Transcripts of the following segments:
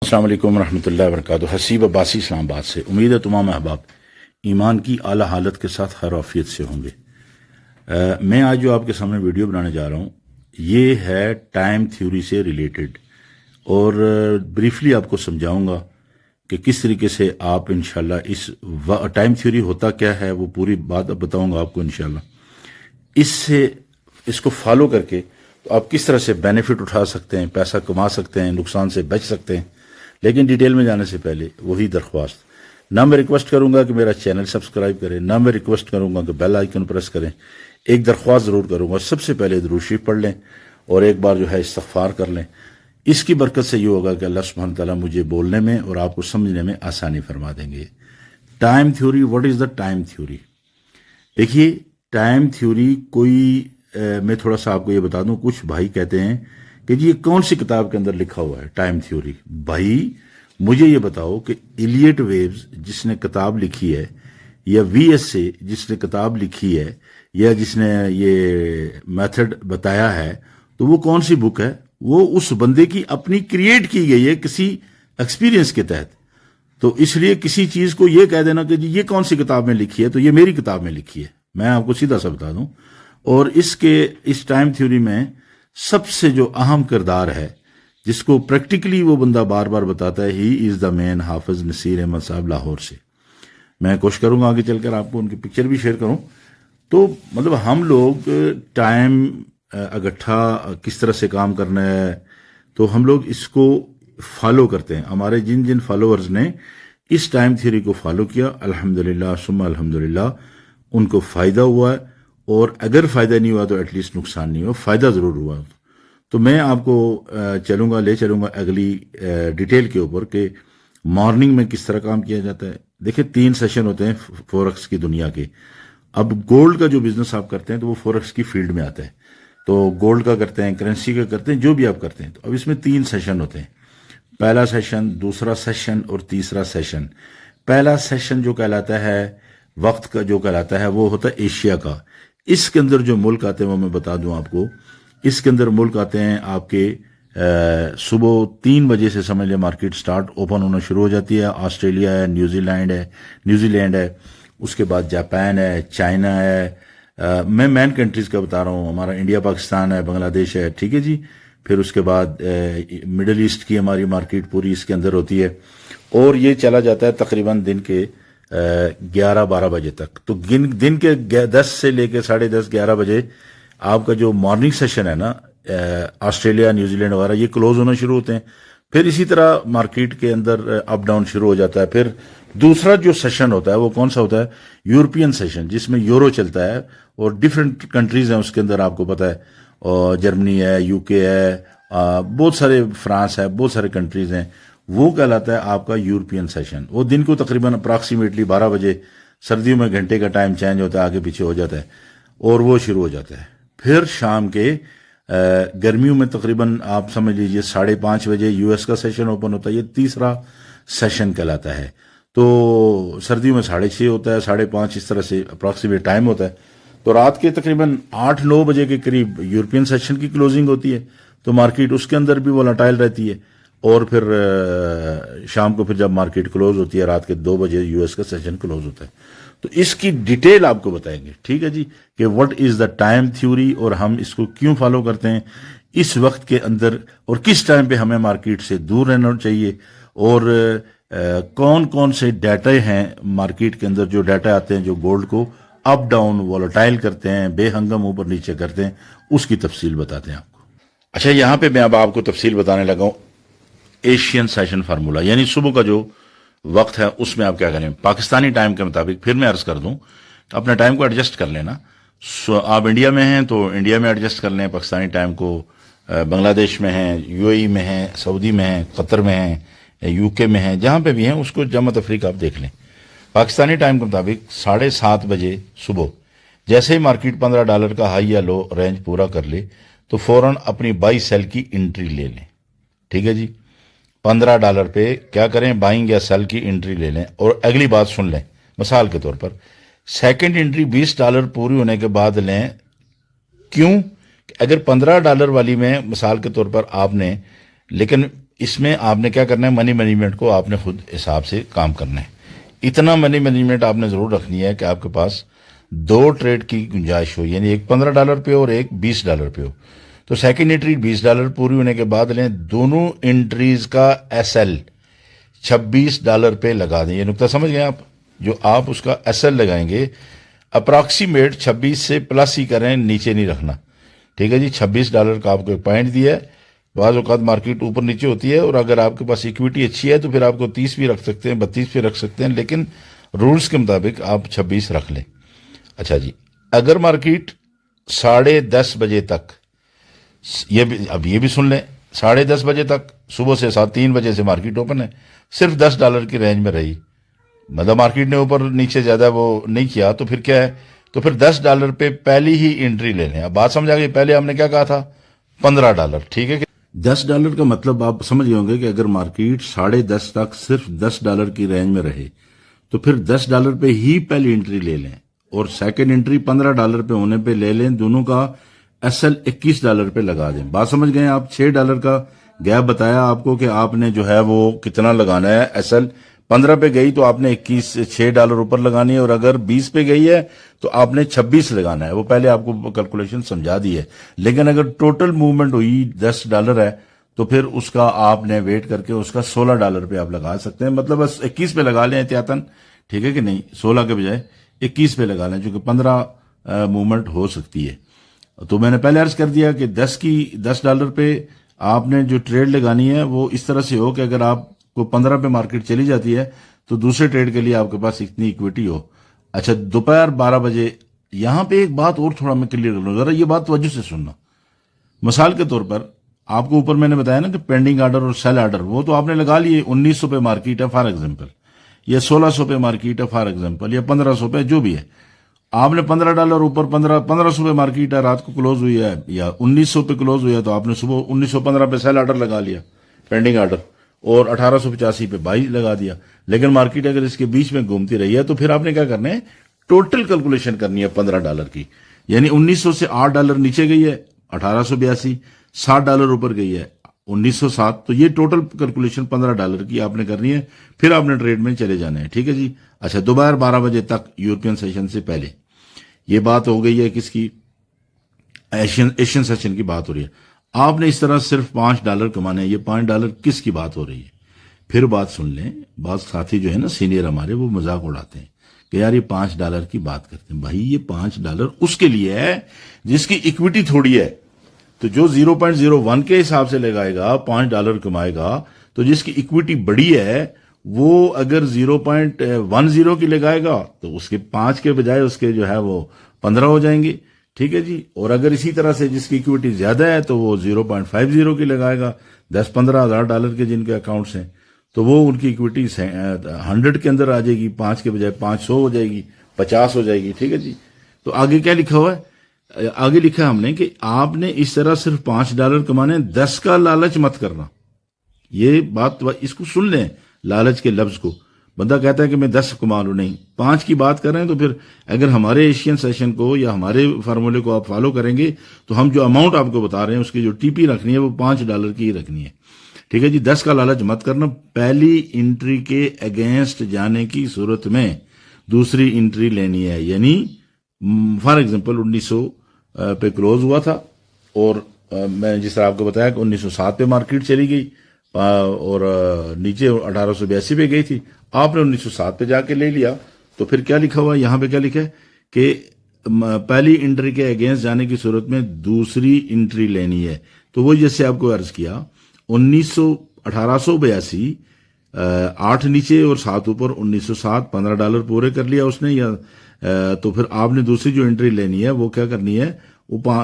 السلام علیکم ورحمۃ اللہ وبرکاتہ. حسیب عباسی اسلام آباد سے. امید ہے تمام احباب ایمان کی اعلیٰ حالت کے ساتھ خیر وعافیت سے ہوں گے. میں آج جو آپ کے سامنے ویڈیو بنانے جا رہا ہوں یہ ہے ٹائم تھیوری سے ریلیٹڈ، اور بریفلی آپ کو سمجھاؤں گا کہ کس طریقے سے آپ انشاءاللہ اس ٹائم تھیوری ہوتا کیا ہے، وہ پوری بات اب بتاؤں گا آپ کو انشاءاللہ. اس کو فالو کر کے تو آپ کس طرح سے بینیفٹ اٹھا سکتے ہیں، پیسہ کما سکتے ہیں، نقصان سے بچ سکتے ہیں. لیکن ڈیٹیل میں جانے سے پہلے وہی درخواست، نہ میں ریکویسٹ کروں گا کہ میرا چینل سبسکرائب کریں، نہ میں ریکویسٹ کروں گا کہ بیل آئیکن پریس کریں. ایک درخواست ضرور کروں گا، سب سے پہلے درود شریف پڑھ لیں اور ایک بار جو ہے استغفار کر لیں. اس کی برکت سے یہ ہوگا کہ اللہ سبحانہ تعالیٰ مجھے بولنے میں اور آپ کو سمجھنے میں آسانی فرما دیں گے. Time theory, what is the time theory? دیکھیے ٹائم تھیوری میں تھوڑا سا آپ کو یہ بتا دوں. کچھ بھائی کہتے ہیں کہ جی یہ کون سی کتاب کے اندر لکھا ہوا ہے ٹائم تھیوری؟ بھائی مجھے یہ بتاؤ کہ ایلیٹ ویبز جس نے کتاب لکھی ہے، یا وی ایس سے جس نے کتاب لکھی ہے، یا جس نے یہ میتھڈ بتایا ہے، تو وہ کون سی بک ہے؟ وہ اس بندے کی اپنی کریٹ کی گئی ہے کسی ایکسپیرینس کے تحت. تو اس لیے کسی چیز کو یہ کہہ دینا کہ جی یہ کون سی کتاب میں لکھی ہے، تو یہ میری کتاب میں لکھی ہے. میں آپ کو سیدھا سا بتا دوں. اور اس ٹائم تھیوری میں سب سے جو اہم کردار ہے جس کو پریکٹیکلی وہ بندہ بار بار بتاتا ہے، ہی از دا مین حافظ نصیر احمد صاحب لاہور سے. میں کوشش کروں گا آگے چل کر آپ کو ان کی پکچر بھی شیئر کروں. تو مطلب ہم لوگ ٹائم اگٹھا کس طرح سے کام کرنا ہے، تو ہم لوگ اس کو فالو کرتے ہیں. ہمارے جن فالوورز نے اس ٹائم تھیوری کو فالو کیا، الحمدللہ ثم الحمدللہ ان کو فائدہ ہوا ہے. اور اگر فائدہ نہیں ہوا تو ایٹ لیسٹ نقصان نہیں ہوا، فائدہ ضرور ہوا. تو میں آپ کو لے چلوں گا اگلی ڈیٹیل کے اوپر کہ مارننگ میں کس طرح کام کیا جاتا ہے. دیکھیں 3 سیشن ہوتے ہیں فورکس کی دنیا کے. اب گولڈ کا جو بزنس آپ کرتے ہیں تو وہ فورکس کی فیلڈ میں آتا ہے. تو گولڈ کا کرتے ہیں، کرنسی کا کرتے ہیں، جو بھی آپ کرتے ہیں. تو اب اس میں 3 سیشن ہوتے ہیں. پہلا سیشن، دوسرا سیشن اور تیسرا سیشن. پہلا سیشن جو کہلاتا ہے وقت کا، جو کہلاتا ہے وہ ہوتا ہے ایشیا کا. اس کے اندر جو ملک آتے ہیں وہ میں بتا دوں آپ کو. اس کے اندر ملک آتے ہیں آپ کے صبح 3 بجے سے سمجھ لیں مارکیٹ سٹارٹ اوپن ہونا شروع ہو جاتی ہے. آسٹریلیا ہے، نیوزی لینڈ ہے، اس کے بعد جاپان ہے، چائنا ہے. میں مین کنٹریز کا بتا رہا ہوں. ہمارا انڈیا، پاکستان ہے، بنگلہ دیش ہے، ٹھیک ہے جی. پھر اس کے بعد مڈل ایسٹ کی ہماری مارکیٹ پوری اس کے اندر ہوتی ہے. اور یہ چلا جاتا ہے تقریباً دن کے 11-12 بجے تک. تو دن کے 10 سے لے کے 10:30 11 بجے آپ کا جو مارننگ سیشن ہے نا، آسٹریلیا، نیوزی لینڈ وغیرہ، یہ کلوز ہونا شروع ہوتے ہیں. پھر اسی طرح مارکیٹ کے اندر اپ ڈاؤن شروع ہو جاتا ہے. پھر دوسرا جو سیشن ہوتا ہے وہ کون سا ہوتا ہے؟ یورپین سیشن، جس میں یورو چلتا ہے اور ڈیفرنٹ کنٹریز ہیں اس کے اندر. آپ کو پتا ہے اور جرمنی ہے، یو کے ہے، بہت سارے، فرانس ہے، بہت سارے کنٹریز ہیں. وہ کہلاتا ہے آپ کا یورپین سیشن. وہ دن کو تقریباً اپراکسیمیٹلی 12 بجے، سردیوں میں گھنٹے کا ٹائم چینج ہوتا ہے، آگے پیچھے ہو جاتا ہے، اور وہ شروع ہو جاتا ہے. پھر شام کے گرمیوں میں تقریباً آپ سمجھ لیجئے 5:30 بجے یو ایس کا سیشن اوپن ہوتا ہے. یہ تیسرا سیشن کہلاتا ہے. تو سردیوں میں 6:30 ہوتا ہے، 5:30 اس طرح سے اپراکسیمیٹ ٹائم ہوتا ہے. تو رات کے تقریباً 8-9 بجے کے قریب یورپین سیشن کی کلوزنگ ہوتی ہے. تو مارکیٹ اس کے اندر بھی وولٹائل رہتی ہے. اور پھر شام کو پھر جب مارکیٹ کلوز ہوتی ہے رات کے 2 بجے یو ایس کا سیشن کلوز ہوتا ہے. تو اس کی ڈیٹیل آپ کو بتائیں گے، ٹھیک ہے جی، کہ what is the time theory اور ہم اس کو کیوں فالو کرتے ہیں اس وقت کے اندر، اور کس ٹائم پہ ہمیں مارکیٹ سے دور رہنا چاہیے، اور کون کون سے ڈیٹا ہیں مارکیٹ کے اندر، جو ڈیٹا آتے ہیں جو گولڈ کو اپ ڈاؤن وولٹائل کرتے ہیں، بے ہنگم اوپر نیچے کرتے ہیں، اس کی تفصیل بتاتے ہیں آپ کو. اچھا، یہاں پہ میں اب آپ کو تفصیل بتانے لگا ہوں. ایشین سیشن فارمولا، یعنی صبح کا جو وقت ہے اس میں آپ کیا کریں پاکستانی ٹائم کے مطابق. پھر میں عرض کر دوں اپنا ٹائم کو ایڈجسٹ کر لینا. آپ انڈیا میں ہیں تو انڈیا میں ایڈجسٹ کر لیں پاکستانی ٹائم کو. بنگلہ دیش میں ہیں، یو اے ای میں ہیں، سعودی میں ہیں، قطر میں ہیں، یو کے میں ہیں، جہاں پہ بھی ہیں اس کو جمع تفریق آپ دیکھ لیں. پاکستانی ٹائم کے مطابق 7:30 بجے صبح جیسے ہی مارکیٹ $15 کا ہائی یا لو رینج پورا کر لے تو فوراً اپنی بائی سیل کی انٹری لے لیں. ٹھیک ہے جی، $15 پہ کیا کریں، بائنگ یا سیل کی انٹری لے لیں. اور اگلی بات سن لیں، مثال کے طور پر سیکنڈ انٹری $20 پوری ہونے کے بعد لیں. کیوں؟ اگر $15 والی میں مثال کے طور پر آپ نے لیکن اس میں آپ نے کیا کرنا ہے، منی مینجمنٹ کو آپ نے خود حساب سے کام کرنا ہے. اتنا منی مینجمنٹ آپ نے ضرور رکھنی ہے کہ آپ کے پاس دو ٹریڈ کی گنجائش ہو، یعنی ایک $15 پہ ہو اور ایک $20 پہ ہو. تو سیکنڈ انٹری $20 پوری ہونے کے بعد لیں، دونوں انٹریز کا ایس ایل $26 پہ لگا دیں. یہ نقطہ سمجھ گئے آپ؟ جو آپ اس کا ایس ایل لگائیں گے اپراکسیمیٹ 26 سے پلس ہی کریں، نیچے نہیں رکھنا. ٹھیک ہے جی. $26 کا آپ کو ایک پوائنٹ دیا ہے. بعض اوقات مارکیٹ اوپر نیچے ہوتی ہے، اور اگر آپ کے پاس ایکویٹی اچھی ہے تو پھر آپ کو 30 بھی رکھ سکتے ہیں، 32 بھی رکھ سکتے ہیں، لیکن رولز کے مطابق آپ 26 رکھ لیں. اچھا جی. اگر مارکیٹ 10:30 بجے تک، اب یہ بھی سن لیں، 10:30 بجے تک، صبح سے 3 بجے سے مارکیٹ اوپن ہے، صرف $10 کی رینج میں رہی، مطلب مارکیٹ نے اوپر نیچے زیادہ وہ نہیں کیا، تو پھر کیا ہے، تو پھر $10 پہ پہلی ہی انٹری لے لیں. اب بات سمجھ آ گئی؟ پہلے ہم نے کیا کہا تھا، $15. ٹھیک ہے کہ $10 کا مطلب آپ سمجھ گئے ہوں گے کہ اگر مارکیٹ 10:30 تک صرف $10 کی رینج میں رہے تو پھر $10 پہ ہی پہلی انٹری لے لیں، اور سیکنڈ انٹری $15 پہ ہونے پہ لے لیں. دونوں کا ایس ایل $21 پہ لگا دیں. بات سمجھ گئے؟ آپ $6 کا گیپ بتایا آپ کو کہ آپ نے جو ہے وہ کتنا لگانا ہے. ایس ایل 15 پہ گئی تو آپ نے $6 اوپر لگانی ہے، اور اگر 20 پہ گئی ہے تو آپ نے 26 لگانا ہے. وہ پہلے آپ کو کیلکولیشن سمجھا دی ہے. لیکن اگر ٹوٹل موومنٹ ہوئی $10 ہے تو پھر اس کا آپ نے ویٹ کر کے اس کا $16 پہ آپ لگا سکتے ہیں. مطلب بس 21 پہ لگا لیں احتیاطاً. ٹھیک ہے کہ نہیں؟ 16 کے بجائے 21 پہ لگا لیں، چونکہ 15 موومنٹ ہو سکتی ہے. تو میں نے پہلے عرض کر دیا کہ $10 پہ آپ نے جو ٹریڈ لگانی ہے وہ اس طرح سے ہو کہ اگر آپ کو 15 پہ مارکیٹ چلی جاتی ہے تو دوسرے ٹریڈ کے لیے آپ کے پاس اتنی ایکویٹی ہو. اچھا، دوپہر 12 بجے یہاں پہ ایک بات اور تھوڑا میں کلیئر کر لوں، ذرا یہ بات توجہ سے سننا. مثال کے طور پر آپ کو اوپر میں نے بتایا نا کہ پینڈنگ آرڈر اور سیل آرڈر، وہ تو آپ نے لگا لیے. 1900 پہ مارکیٹ ہے فار ایگزامپل، یا 1600 پہ مارکیٹ ہے فار ایگزامپل، یا 1500 پہ، جو بھی ہے. آپ نے $15 اوپر 1500 پہ مارکیٹ ہے، رات کو کلوز ہوئی ہے، یا 1900 پہ کلوز ہوئی ہے، تو آپ نے صبح 1915 پہ سیل آرڈر لگا لیا، پینڈنگ آرڈر، اور 1885 پہ بائی لگا دیا. لیکن مارکیٹ اگر اس کے بیچ میں گھومتی رہی ہے تو پھر آپ نے کیا کرنا ہے، ٹوٹل کیلکولیشن کرنی ہے $15 کی. یعنی 1900 سے $8 نیچے گئی ہے 1882، $60 اوپر گئی ہے 1907، تو یہ ٹوٹل کیلکولیشن $15 کی آپ نے کرنی ہے. پھر آپ نے ٹریڈ میں چلے جانا ہے. ٹھیک ہے جی. اچھا، دوپہر 12 بجے تک یورپین سیشن سے پہلے یہ بات ہو گئی ہے. کس کی؟ ایشین سیشن کی بات ہو رہی ہے. آپ نے اس طرح صرف $5 کمانے ہیں. یہ $5 کس کی بات ہو رہی ہے؟ پھر بات سن لیں. بعض ساتھی جو ہے نا سینئر ہمارے، وہ مذاق اڑاتے ہیں کہ یار یہ $5 کی بات کرتے ہیں. بھائی یہ $5 اس کے لیے ہے جس کی اکویٹی تھوڑی ہے. تو جو 0.01 کے حساب سے لگائے گا $5 کمائے گا. تو جس کی اکویٹی بڑی ہے وہ اگر 0.10 کی لگائے گا تو اس کے 5 کے بجائے اس کے جو ہے وہ 15 ہو جائیں گے. ٹھیک ہے جی. اور اگر اسی طرح سے جس کی اکویٹی زیادہ ہے تو وہ 0.50 کی لگائے گا. 10-15 ہزار ڈالر کے جن کے اکاؤنٹس ہیں تو وہ ان کی اکویٹی 100 کے اندر آ جائے گی. 5 کے بجائے 500 ہو جائے گی، 50 ہو جائے گی. ٹھیک ہے جی. تو آگے کیا لکھا ہوا ہے؟ آگے لکھا ہے ہم نے کہ آپ نے اس طرح صرف $5 کمانے، 10 کا لالچ مت کرنا. یہ بات اس کو سن لیں، لالچ کے لفظ کو. بندہ کہتا ہے کہ میں 10 کما لوں، نہیں، 5 کی بات کر رہے ہیں. تو پھر اگر ہمارے ایشین سیشن کو یا ہمارے فارمولے کو آپ فالو کریں گے تو ہم جو اماؤنٹ آپ کو بتا رہے ہیں اس کی جو ٹی پی رکھنی ہے وہ $5 کی ہی رکھنی ہے. ٹھیک ہے جی. 10 کا لالچ مت کرنا. پہلی انٹری کے اگینسٹ جانے کی صورت میں دوسری انٹری لینی ہے. یعنی فار ایگزامپل 1900 پہ کلوز ہوا تھا، اور میں جس طرح آپ کو بتایا کہ 1907 پہ مارکیٹ چلی گئی اور نیچے 1882 پہ گئی تھی. آپ نے 1907 پہ جا کے لے لیا. تو پھر کیا لکھا ہوا ہے یہاں پہ؟ کیا لکھا ہے کہ پہلی انٹری کے اگینسٹ جانے کی صورت میں دوسری انٹری لینی ہے. تو وہ جیسے آپ کو عرض کیا، 1882 8 نیچے اور 7 اوپر، 1907 $15 پورے کر لیا اس نے. یا تو پھر آپ نے دوسری جو انٹری لینی ہے وہ کیا کرنی ہے،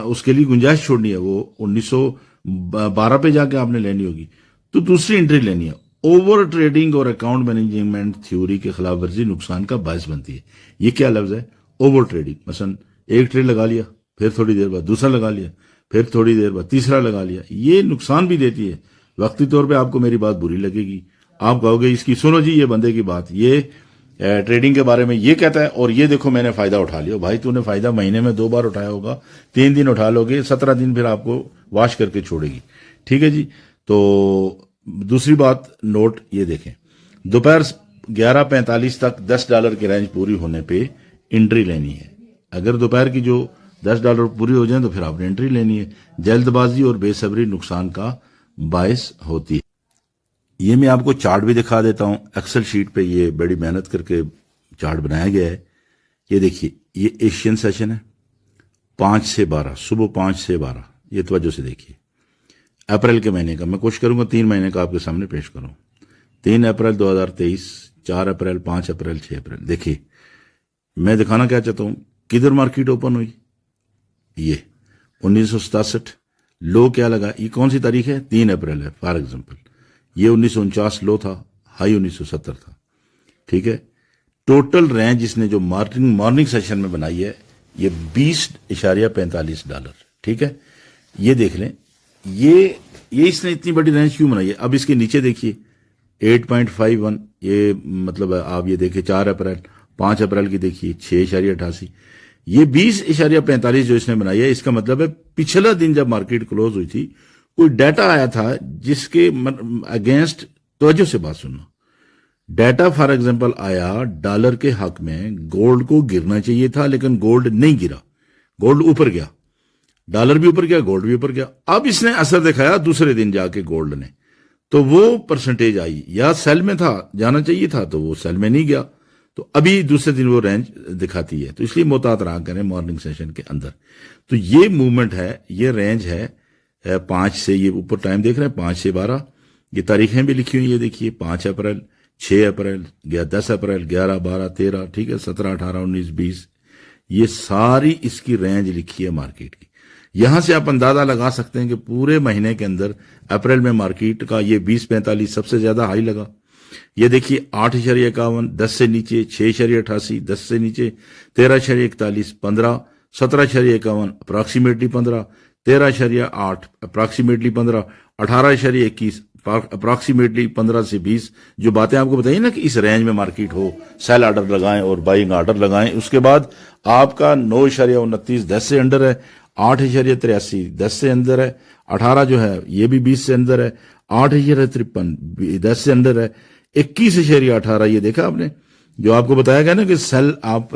اس کے لیے گنجائش چھوڑنی ہے. وہ 1912 پہ جا کے آپ نے لینی ہوگی. تو دوسری انٹری لینی ہے. اوور ٹریڈنگ اور اکاؤنٹ مینجمنٹ تھیوری کے خلاف ورزی نقصان کا باعث بنتی ہے. یہ کیا لفظ ہے؟ Over trading. مثلا ایک ٹریڈ لگا لیا، پھر تھوڑی دیر بعد دوسرا لگا لیا، پھر تھوڑی دیر بعد تیسرا لگا لیا. یہ نقصان بھی دیتی ہے. وقتی طور پہ آپ کو میری بات بری لگے گی، آپ کہو گے اس کی سنو جی یہ بندے کی بات، یہ ٹریڈنگ کے بارے میں یہ کہتا ہے اور یہ دیکھو میں نے فائدہ اٹھا لیا. بھائی تو نے فائدہ مہینے میں 2 بار اٹھایا ہوگا، 3 دن اٹھا لوگے، 17 دن پھر آپ کو واش کر کے چھوڑے گی. ٹھیک ہے جی. تو دوسری بات نوٹ یہ دیکھیں، دوپہر 11:45 تک $10 کی رینج پوری ہونے پہ انٹری لینی ہے. اگر دوپہر کی جو $10 پوری ہو جائیں تو پھر آپ نے انٹری لینی ہے. جلد بازی اور بے صبری نقصان کا باعث ہوتی ہے. یہ میں آپ کو چارٹ بھی دکھا دیتا ہوں. ایکسل شیٹ پہ یہ بڑی محنت کر کے چارٹ بنایا گیا ہے. یہ دیکھیے، یہ ایشین سیشن ہے 5 سے 12، صبح 5 سے 12. یہ توجہ سے دیکھیے، اپریل کے مہینے کا میں کوشش کروں گا 3 مہینے کا آپ کے سامنے پیش کروں. 3 اپریل 2023، 4 اپریل، 5 اپریل، 6 اپریل. دیکھیے میں دکھانا کیا چاہتا ہوں، کدھر مارکیٹ اوپن ہوئی؟ یہ 1967. لو کیا لگا؟ یہ کون سی تاریخ ہے؟ 3 اپریل ہے فار ایگزامپل. یہ 1949 لو تھا، ہائی 1970 تھا. ٹھیک ہے. ٹوٹل رینج اس نے جو مارننگ سیشن میں بنائی ہے یہ $20.45. ٹھیک ہے. یہ دیکھ لیں، یہ اس نے اتنی بڑی رینج کیوں بنائی ہے؟ اب اس کے نیچے دیکھیے 8.51. یہ مطلب آپ یہ دیکھیں 4 اپریل، 5 اپریل کی دیکھیے 6.88. یہ 20.45 جو اس نے بنائی ہے، اس کا مطلب ہے پچھلا دن جب مارکیٹ کلوز ہوئی تھی کوئی ڈیٹا آیا تھا جس کے اگینسٹ توجہ سے بات سننا. ڈیٹا فار ایگزامپل آیا ڈالر کے حق میں، گولڈ کو گرنا چاہیے تھا لیکن گولڈ نہیں گرا، گولڈ اوپر گیا، ڈالر بھی اوپر گیا، گولڈ بھی اوپر گیا. اب اس نے اثر دکھایا دوسرے دن جا کے گولڈ نے، تو وہ پرسنٹیج آئی، یا سیل میں تھا، جانا چاہیے تھا تو وہ سیل میں نہیں گیا، تو ابھی دوسرے دن وہ رینج دکھاتی ہے. تو اس لیے محتاط رہا کریں مارننگ سیشن کے اندر. تو یہ موومنٹ ہے، یہ رینج ہے 5 سے، یہ اوپر ٹائم دیکھ رہے ہیں 5 سے 12. یہ تاریخیں بھی لکھی ہوئی یہ دیکھیے، 5 اپریل، 6 اپریل، 10 اپریل، 11، 12، 13، ٹھیک ہے، 17، 18، 19، 20. یہ ساری اس کی رینج لکھی ہے مارکیٹ کی. یہاں سے آپ اندازہ لگا سکتے ہیں کہ پورے مہینے کے اندر اپریل میں مارکیٹ کا یہ 20.45 سب سے زیادہ ہائی لگا. یہ دیکھیے 8.51، 10 سے نیچے 6.88، 10 سے نیچے 13.41، 15، 17.51 اپراکسیمیٹلی 15، 13.8 اپراکسیمیٹلی 15، 18.21 اپراکسیمیٹلی 15 سے 20. جو باتیں آپ کو بتائیے نا کہ اس رینج میں مارکیٹ ہو، سیل آرڈر لگائیں اور بائنگ آرڈر لگائیں. اس کے بعد آپ کا 9.29 10 سے انڈر ہے، 8.83 10 سے اندر ہے، 18 جو ہے یہ بھی 20 سے اندر ہے، 8.53 10 سے اندر ہے، 21.18. یہ دیکھا آپ نے، جو آپ کو بتایا گیا نا کہ سیل آپ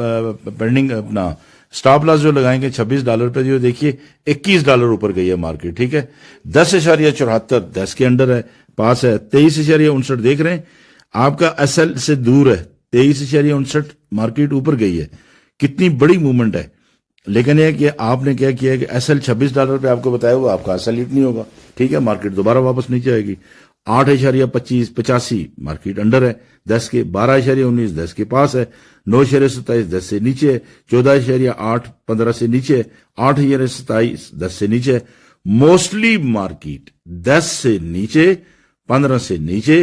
پینڈنگ اپنا سٹاپ لاس جو لگائیں گے $26 پہ، جو دیکھیے $21 اوپر گئی ہے مارکیٹ. ٹھیک ہے. 10.74 10 کے انڈر ہے، پاس ہے. 23.59 دیکھ رہے ہیں، آپ کا ایس ایل سے دور ہے. 23.59 مارکیٹ اوپر گئی ہے. کتنی بڑی موومنٹ ہے. لیکن یہ کہ آپ نے کیا کیا کہ ایس ایل $26 پہ آپ کو بتایا ہوا، آپ کا ایس ایل ہٹ نہیں ہوگا. ٹھیک ہے. مارکیٹ دوبارہ واپس نیچے آئے گی. 8.85 مارکیٹ انڈر ہے 10 کے، 12.19 10 کے پاس ہے، 9.27 10 سے نیچے، 14.8 15 سے نیچے، 8.27 10 سے نیچے. موسٹلی مارکیٹ 10 سے نیچے، 15 سے نیچے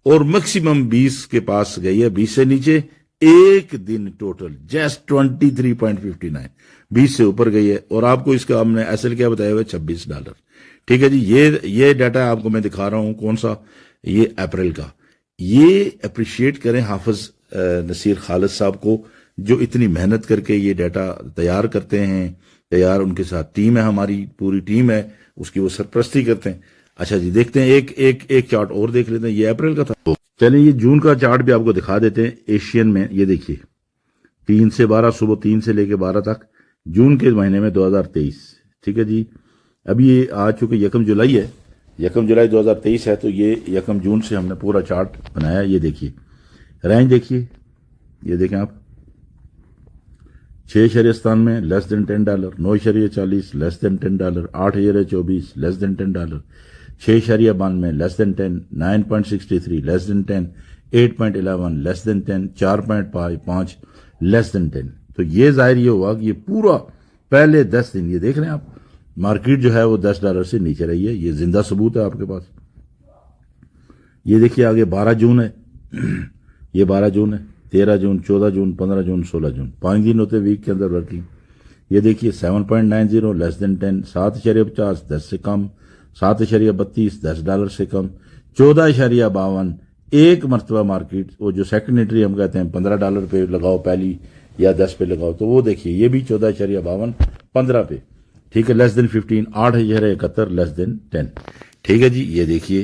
اور میکسیمم 20 کے پاس گئی ہے، 20 سے نیچے. ایک دن ٹوٹل جسٹ 23.59 20 سے اوپر گئی ہے. اور آپ کو اس کا ہم نے ایس ایل کیا بتایا ہوا ہے $26. ٹھیک ہے جی. یہ ڈیٹا آپ کو میں دکھا رہا ہوں، کون سا؟ یہ اپریل کا. یہ اپریشیٹ کریں حافظ نصیر خالد صاحب کو، جو اتنی محنت کر کے یہ ڈیٹا تیار کرتے ہیں. تیار ان کے ساتھ ٹیم ہے، ہماری پوری ٹیم ہے، اس کی وہ سرپرستی کرتے ہیں. اچھا جی، دیکھتے ہیں ایک چارٹ اور دیکھ لیتے ہیں. یہ اپریل کا تھا. چلیں یہ جون کا چارٹ بھی آپ کو دکھا دیتے ہیں. ایشین میں یہ دیکھیے 3 سے 12، صبح 3 سے لے کے 12 تک، جون کے مہینے میں 2023. ٹھیک ہے جی. ابھی یہ آج چونکہ 1 جولائی ہے، 1 جولائی 2023 ہے، تو یہ 1 جون سے ہم نے پورا چارٹ بنایا. یہ دیکھیے رینج دیکھیے، یہ دیکھیں آپ 6.97 میں لیس دین $10، 9.40 لیس دین $10، 8.24 لیس دین $10، 6.52 میں لیس دین 10، 9.63 لیس دین 10، 8.11 لیس دین 10، 4.5 لیس دین 10. تو یہ ظاہر یہ ہوا کہ یہ پورا پہلے 10 دن، یہ دیکھ رہے ہیں آپ، مارکیٹ جو ہے وہ $10 سے نیچے رہی ہے. یہ زندہ ثبوت ہے آپ کے پاس. یہ دیکھیے آگے 12 جون ہے، یہ 12 جون ہے، 13 جون، 14 جون، 15 جون، 16 جون، 5 دن ہوتے ویک کے اندر ورکنگ. یہ دیکھیے 7.90 لیس دین 10، 7.50 10 سے کم، 7.32 $10 سے کم، 14.52 ایک مرتبہ مارکیٹ، وہ جو سیکنڈ انٹری ہم کہتے ہیں $15 پہ لگاؤ پہلی یا 10 پہ لگاؤ، تو وہ دیکھیے یہ بھی 14.52 15 پہ. ٹھیک ہے. لیس دین 15، 8.71 لیس دین 10. ٹھیک ہے جی. یہ دیکھیے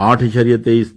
8.23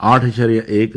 8.1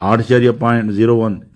8.01,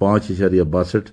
5.62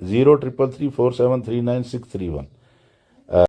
03334739 631।